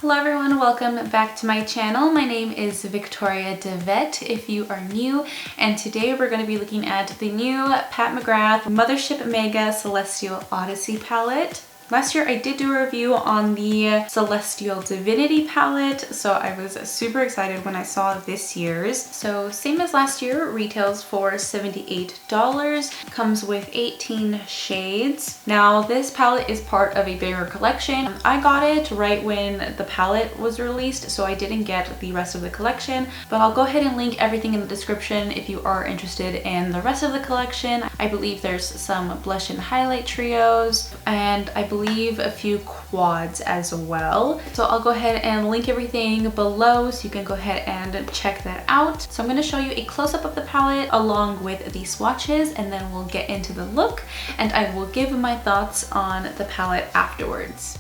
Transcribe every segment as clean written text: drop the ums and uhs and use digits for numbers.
Hello everyone, welcome back to my channel. My name is Victoria DeVette if you are new, and today we're going to be looking at the new Pat McGrath Mothership Mega Celestial Odyssey palette. Last year I did do a review on the Celestial Divinity palette, so I was super excited when I saw this year's. So same as last year, retails for $78, comes with 18 shades. Now this palette is part of a bigger collection. I got it right when the palette was released, so I didn't get the rest of the collection, but I'll go ahead and link everything in the description if you are interested in the rest of the collection. I believe there's some blush and highlight trios, and I believe a few quads as well. So I'll go ahead and link everything below so you can go ahead and check that out. So I'm going to show you a close-up of the palette along with the swatches, and then we'll get into the look and I will give my thoughts on the palette afterwards.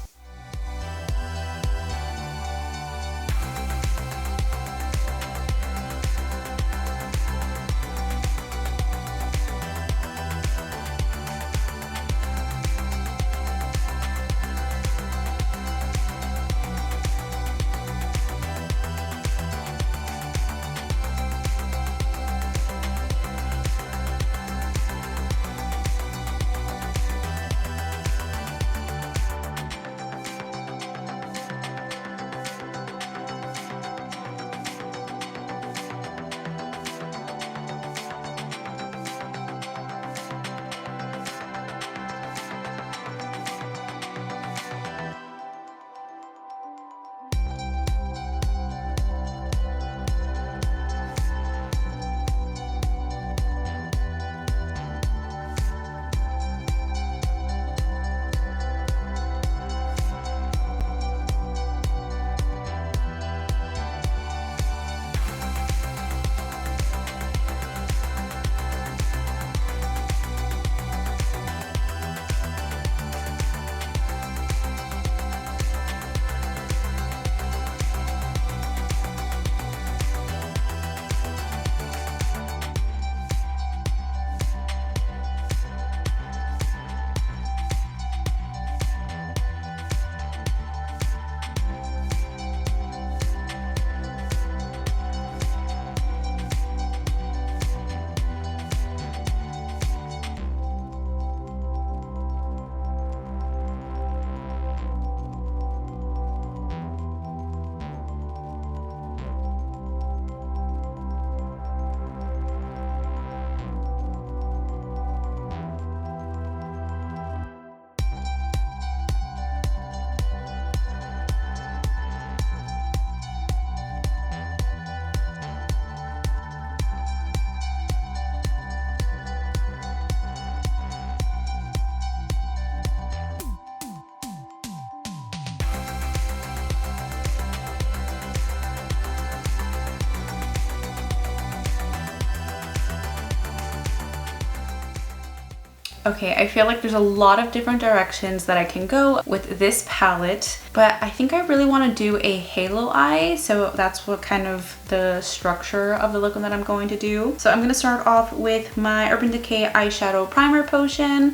Okay, I feel like there's a lot of different directions that I can go with this palette, but I think I really want to do a halo eye, so that's what kind of the structure of the look that I'm going to do. So I'm going to start off with my Urban Decay eyeshadow primer potion.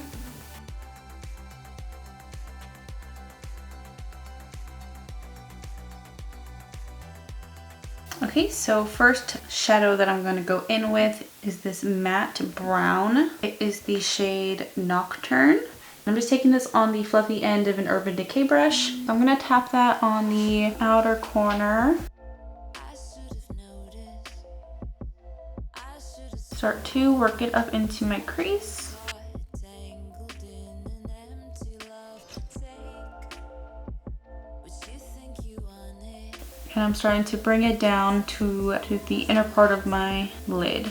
Okay, so first shadow that I'm going to go in with is this matte brown. It is the shade Nocturne. I'm just taking this on the fluffy end of an Urban Decay brush. I'm going to tap that on the outer corner. Start to work it up into my crease. And I'm starting to bring it down to the inner part of my lid.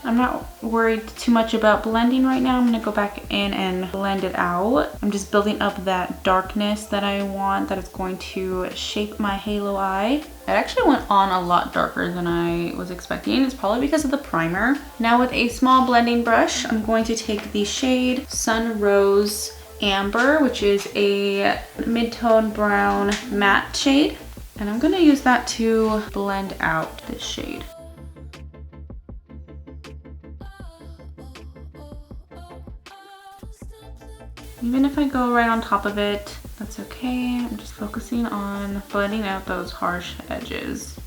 I'm not worried too much about blending right now. I'm going to go back in and blend it out. I'm just building up that darkness that I want, that is going to shape my halo eye. It actually went on a lot darker than I was expecting. It's probably because of the primer. Now with a small blending brush, I'm going to take the shade Sun Rose Amber, which is a mid-tone brown matte shade. And I'm going to use that to blend out this shade. Even if I go right on top of it, that's okay. I'm just focusing on blending out those harsh edges.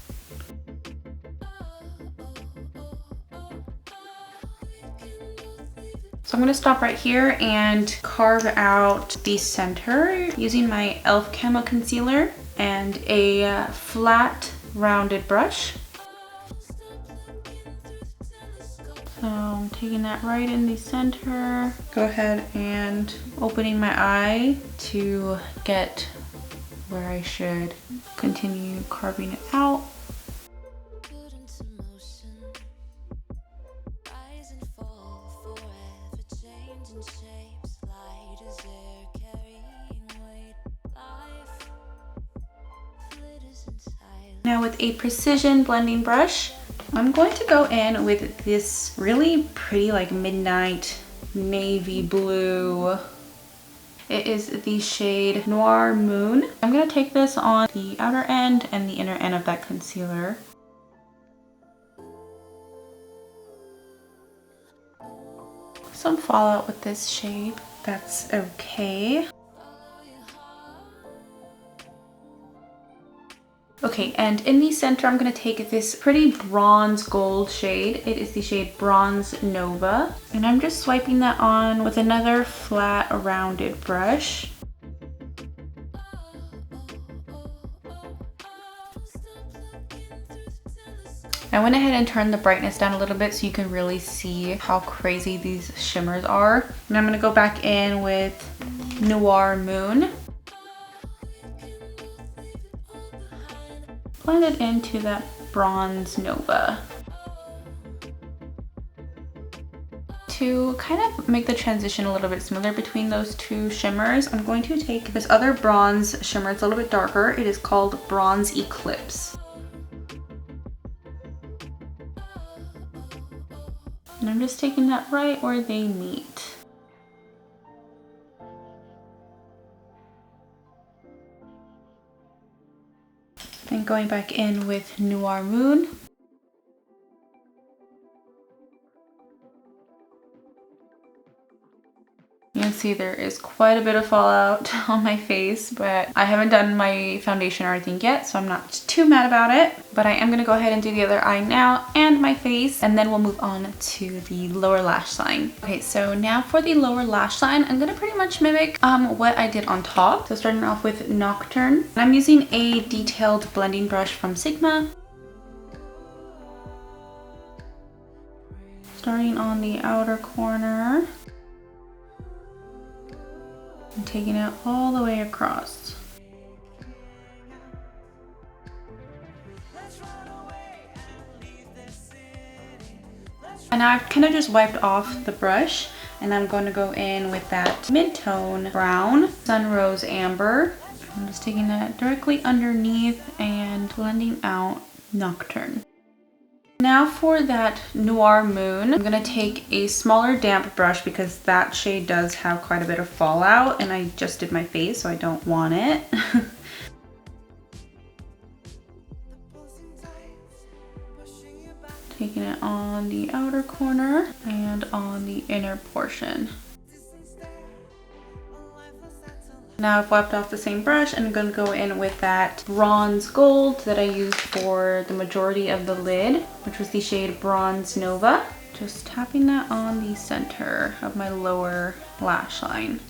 So I'm going to stop right here and carve out the center using my e.l.f. Camo Concealer and a flat rounded brush. So I'm taking that right in the center. Go ahead and opening my eye to get where I should continue carving it out. Now with a precision blending brush, I'm going to go in with this really pretty like midnight navy blue. It is the shade Noir Moon. I'm going to take this on the outer end and the inner end of that concealer. Some fallout with this shade, that's okay. Okay, and in the center, I'm going to take this pretty bronze gold shade. It is the shade Bronze Nova. And I'm just swiping that on with another flat, rounded brush. I went ahead and turned the brightness down a little bit so you can really see how crazy these shimmers are. And I'm going to go back in with Noir Moon. Blend it into that Bronze Nova. To kind of make the transition a little bit smoother between those two shimmers, I'm going to take this other bronze shimmer. It's a little bit darker. It is called Bronze Eclipse. And I'm just taking that right where they meet. And going back in with Noir Moon. You can see there is quite a bit of fallout on my face, but I haven't done my foundation or anything yet, so I'm not too mad about it. But I am going to go ahead and do the other eye now and my face, and then we'll move on to the lower lash line. Okay, so now for the lower lash line, I'm going to pretty much mimic what I did on top. So starting off with Nocturne. And I'm using a detailed blending brush from Sigma. Starting on the outer corner. And taking it all the way across. And now I've kind of just wiped off the brush, and I'm going to go in with that mid-tone brown, Sunrose Amber. I'm just taking that directly underneath and blending out Nocturne. Now for that Noir Moon, I'm going to take a smaller damp brush because that shade does have quite a bit of fallout, and I just did my face so I don't want it. Taking it on the outer corner and on the inner portion. Now I've wiped off the same brush and I'm going to go in with that bronze gold that I used for the majority of the lid, which was the shade Bronze Nova. Just tapping that on the center of my lower lash line.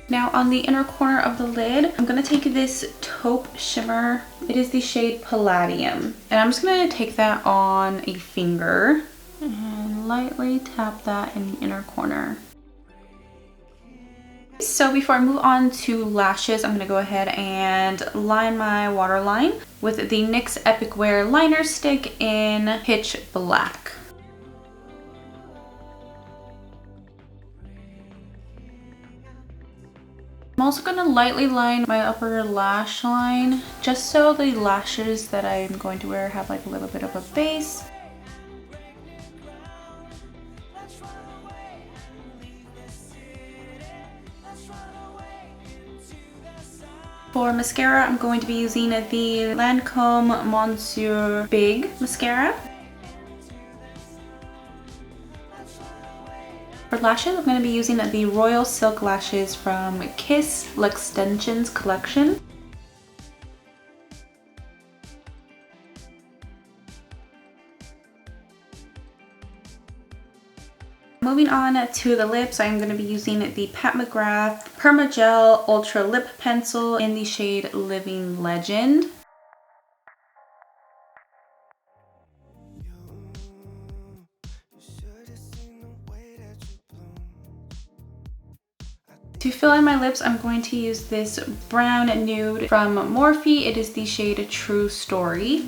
Now on the inner corner of the lid, I'm going to take this taupe shimmer. It is the shade Palladium. And I'm just going to take that on a finger and lightly tap that in the inner corner. So before I move on to lashes, I'm going to go ahead and line my waterline with the NYX Epic Wear liner stick in Pitch Black. I'm also going to lightly line my upper lash line just so the lashes that I'm going to wear have like a little bit of a base. For mascara, I'm going to be using the Lancome Monsieur Big mascara. For lashes, I'm going to be using the Royal Silk lashes from Kiss L'Extensions collection. Moving on to the lips, I'm going to be using the Pat McGrath Permagel Ultra Lip Pencil in the shade Living Legend. To fill in my lips, I'm going to use this brown nude from Morphe. It is the shade True Story.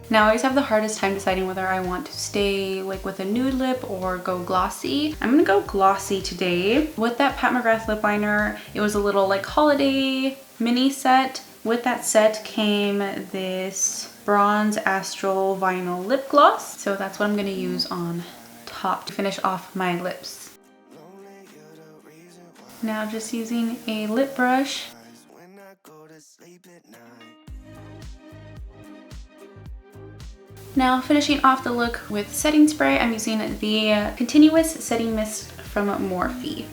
Now I always have the hardest time deciding whether I want to stay like with a nude lip or go glossy. I'm gonna go glossy today. With that Pat McGrath lip liner, it was a little like holiday mini set. With that set came this Bronze Astral Vinyl Lip Gloss. So that's what I'm gonna use on top to finish off my lips. Now just using a lip brush. Now finishing off the look with setting spray, I'm using the Continuous Setting Mist from Morphe.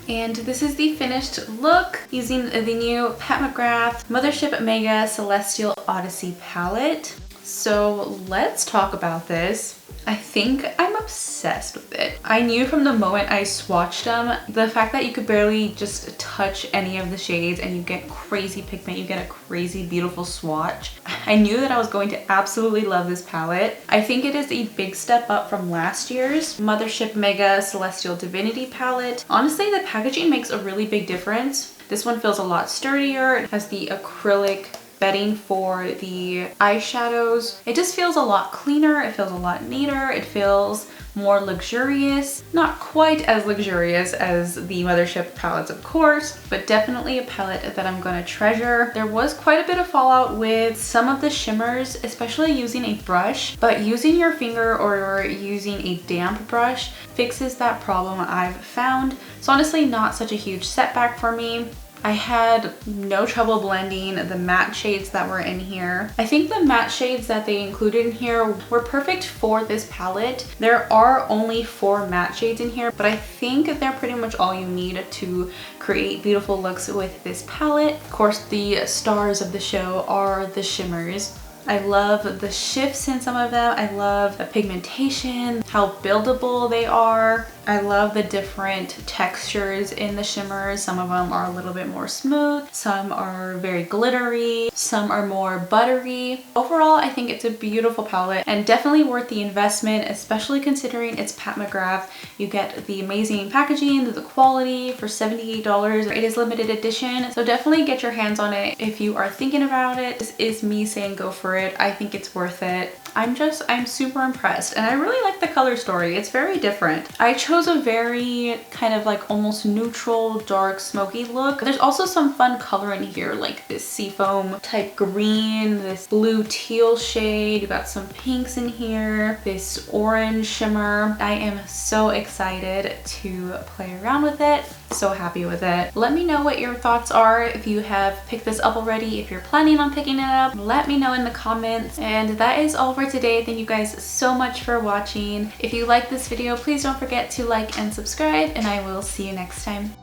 And this is the finished look using the new Pat McGrath Mothership Mega Celestial Odyssey palette. So let's talk about this. I think I'm obsessed with it. I knew from the moment I swatched them, the fact that you could barely just touch any of the shades and you get crazy pigment, you get a crazy beautiful swatch. I knew that I was going to absolutely love this palette. I think it is a big step up from last year's Mothership Mega Celestial Divinity palette. Honestly, the packaging makes a really big difference. This one feels a lot sturdier. It has the acrylic bedding for the eyeshadows. It just feels a lot cleaner, it feels a lot neater, it feels more luxurious. Not quite as luxurious as the Mothership palettes, of course, but definitely a palette that I'm gonna treasure. There was quite a bit of fallout with some of the shimmers, especially using a brush, but using your finger or using a damp brush fixes that problem I've found. So honestly, not such a huge setback for me. I had no trouble blending the matte shades that were in here. I think the matte shades that they included in here were perfect for this palette. There are only 4 matte shades in here, but I think they're pretty much all you need to create beautiful looks with this palette. Of course, the stars of the show are the shimmers. I love the shifts in some of them. I love the pigmentation, how buildable they are. I love the different textures in the shimmers. Some of them are a little bit more smooth, some are very glittery, some are more buttery. Overall, I think it's a beautiful palette and definitely worth the investment, especially considering it's Pat McGrath. You get the amazing packaging, the quality for $78. It is limited edition, so definitely get your hands on it if you are thinking about it. This is me saying go for it. I think it's worth it. I'm super impressed, and I really like the color story. It's very different. I chose a very kind of like almost neutral dark smoky look. There's also some fun color in here, like this seafoam type green, this blue teal shade. You got some pinks in here, this orange shimmer. I am so excited to play around with it. So happy with it. Let me know what your thoughts are if you have picked this up already, if you're planning on picking it up. Let me know in the comments. And that is all for today. Thank you guys so much for watching. If you like this video, please don't forget to like and subscribe, and I will see you next time.